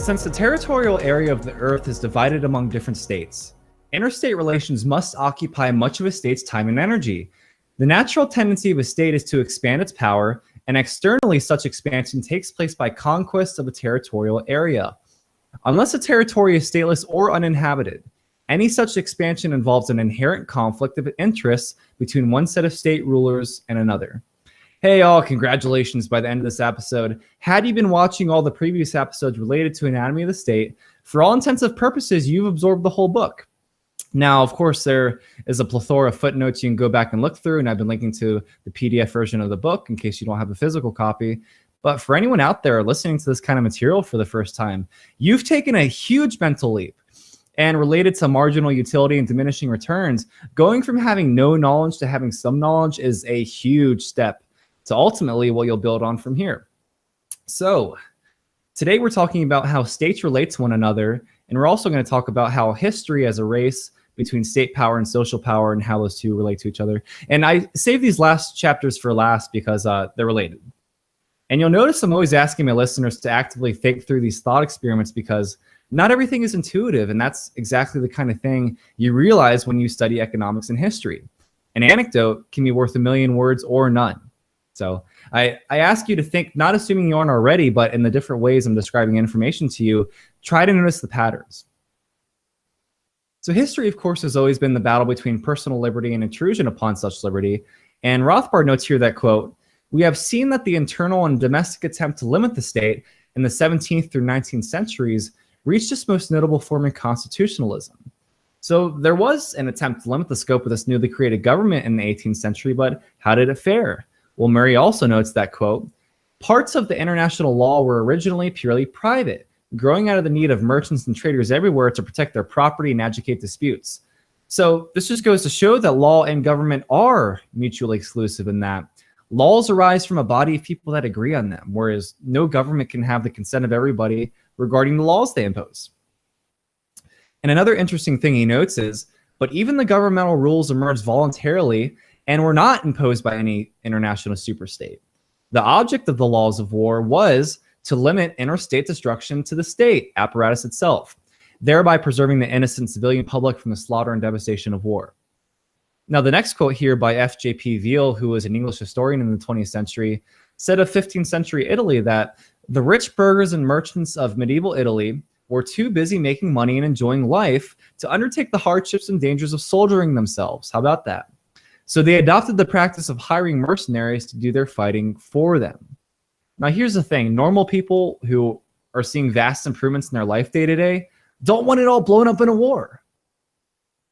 since the territorial area of the Earth is divided among different states, interstate relations must occupy much of a state's time and energy. The natural tendency of a state is to expand its power, and externally such expansion takes place by conquest of a territorial area. Unless a territory is stateless or uninhabited, any such expansion involves an inherent conflict of interests between one set of state rulers and another. Hey all, congratulations by the end of this episode. Had you been watching all the previous episodes related to Anatomy of the State, for all intents and purposes, you've absorbed the whole book. Now, of course, there is a plethora of footnotes you can go back and look through, and I've been linking to the PDF version of the book in case you don't have a physical copy. But for anyone out there listening to this kind of material for the first time, you've taken a huge mental leap. And related to marginal utility and diminishing returns, going from having no knowledge to having some knowledge is a huge step to ultimately what you'll build on from here. So today we're talking about how states relate to one another, and we're also going to talk about how history as a race between state power and social power and how those two relate to each other. And I saved these last chapters for last because they're related. And you'll notice I'm always asking my listeners to actively think through these thought experiments because not everything is intuitive, and that's exactly the kind of thing you realize when you study economics and history. An anecdote can be worth a million words or none. So I ask you to think, not assuming you aren't already, but in the different ways I'm describing information to you, try to notice the patterns. So history, of course, has always been the battle between personal liberty and intrusion upon such liberty. And Rothbard notes here that, quote, "We have seen that the internal and domestic attempt to limit the state in the 17th through 19th centuries reached its most notable form in constitutionalism." So there was an attempt to limit the scope of this newly created government in the 18th century, but how did it fare? Well, Murray also notes that, quote, "Parts of the international law were originally purely private, growing out of the need of merchants and traders everywhere to protect their property and adjudicate disputes." So this just goes to show that law and government are mutually exclusive in that laws arise from a body of people that agree on them, whereas no government can have the consent of everybody regarding the laws they impose. And another interesting thing he notes is, but even the governmental rules emerged voluntarily and were not imposed by any international superstate. The object of the laws of war was to limit interstate destruction to the state apparatus itself, thereby preserving the innocent civilian public from the slaughter and devastation of war. Now, the next quote here by F.J.P. Veal, who was an English historian in the 20th century, said of 15th century Italy that the rich burghers and merchants of medieval Italy were too busy making money and enjoying life to undertake the hardships and dangers of soldiering themselves. How about that? So they adopted the practice of hiring mercenaries to do their fighting for them. Now, here's the thing. Normal people who are seeing vast improvements in their life day to day don't want it all blown up in a war.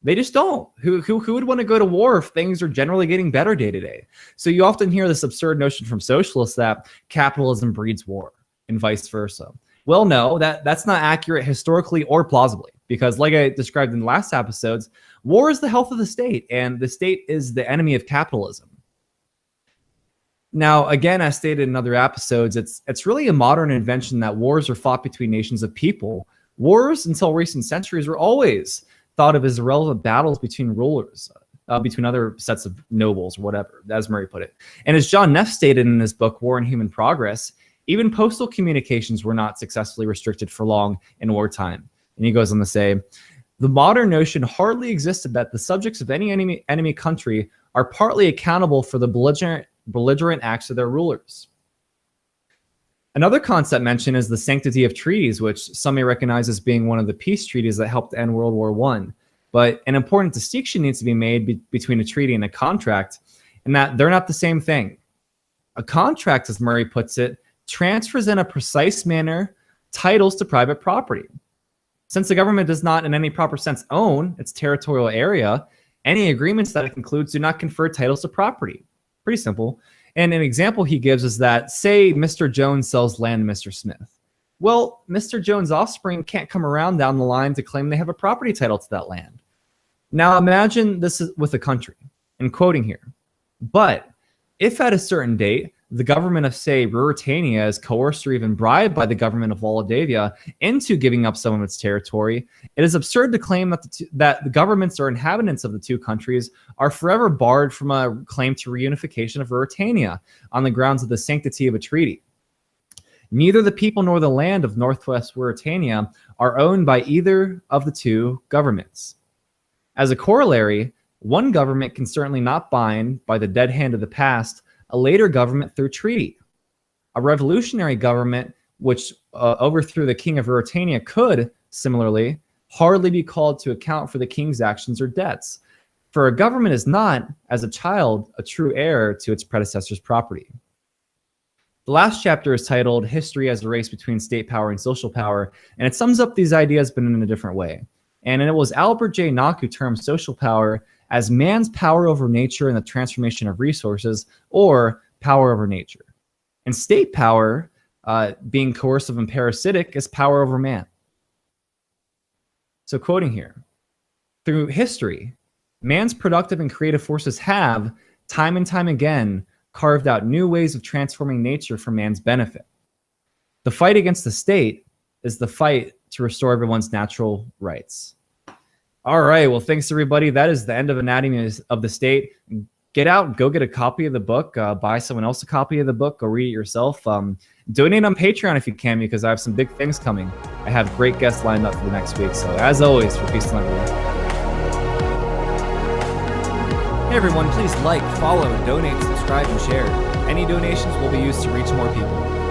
They just don't. Who would want to go to war if things are generally getting better day to day? So you often hear this absurd notion from socialists that capitalism breeds war and vice versa. Well, no, that's not accurate historically or plausibly, because like I described in the last episodes, war is the health of the state, and the state is the enemy of capitalism. Now, again, as stated in other episodes, it's really a modern invention that wars are fought between nations of people. Wars, until recent centuries, were always thought of as irrelevant battles between rulers, between other sets of nobles, or whatever, as Murray put it. And as John Neff stated in his book, War and Human Progress, even postal communications were not successfully restricted for long in wartime. And he goes on to say, "The modern notion hardly existed that the subjects of any enemy country are partly accountable for the belligerent acts of their rulers." Another concept mentioned is the sanctity of treaties, which some may recognize as being one of the peace treaties that helped end World War I. But an important distinction needs to be made between a treaty and a contract, in that they're not the same thing. A contract, as Murray puts it, transfers in a precise manner titles to private property. Since the government does not in any proper sense own its territorial area, any agreements that it concludes do not confer titles to property. Pretty simple. And an example he gives is that, say Mr. Jones sells land to Mr. Smith. Well, Mr. Jones' offspring can't come around down the line to claim they have a property title to that land. Now imagine this is with a country, and quoting here, "But if at a certain date, the government of, say, Ruritania is coerced or even bribed by the government of Moldavia into giving up some of its territory, it is absurd to claim that the governments or inhabitants of the two countries are forever barred from a claim to reunification of Ruritania on the grounds of the sanctity of a treaty." Neither the people nor the land of Northwest Ruritania are owned by either of the two governments. As a corollary, one government can certainly not bind by the dead hand of the past a later government through treaty. A revolutionary government which overthrew the king of Ruritania could, similarly, hardly be called to account for the king's actions or debts, for a government is not, as a child, a true heir to its predecessor's property. The last chapter is titled History as a Race Between State Power and Social Power, and it sums up these ideas but in a different way. And it was Albert J. Nock who termed social power as man's power over nature and the transformation of resources, or power over nature. And state power, being coercive and parasitic, is power over man. So quoting here, through history, man's productive and creative forces have, time and time again, carved out new ways of transforming nature for man's benefit. The fight against the state is the fight to restore everyone's natural rights. All right, well, thanks everybody. That is the end of Anatomy of the State. Get out, go get a copy of the book, buy someone else a copy of the book, go read it yourself. Donate on Patreon if you can, because I have some big things coming. I have great guests lined up for the next week. So as always, for peace and love, everyone. Hey everyone, please like, follow, donate, subscribe, and share. Any donations will be used to reach more people.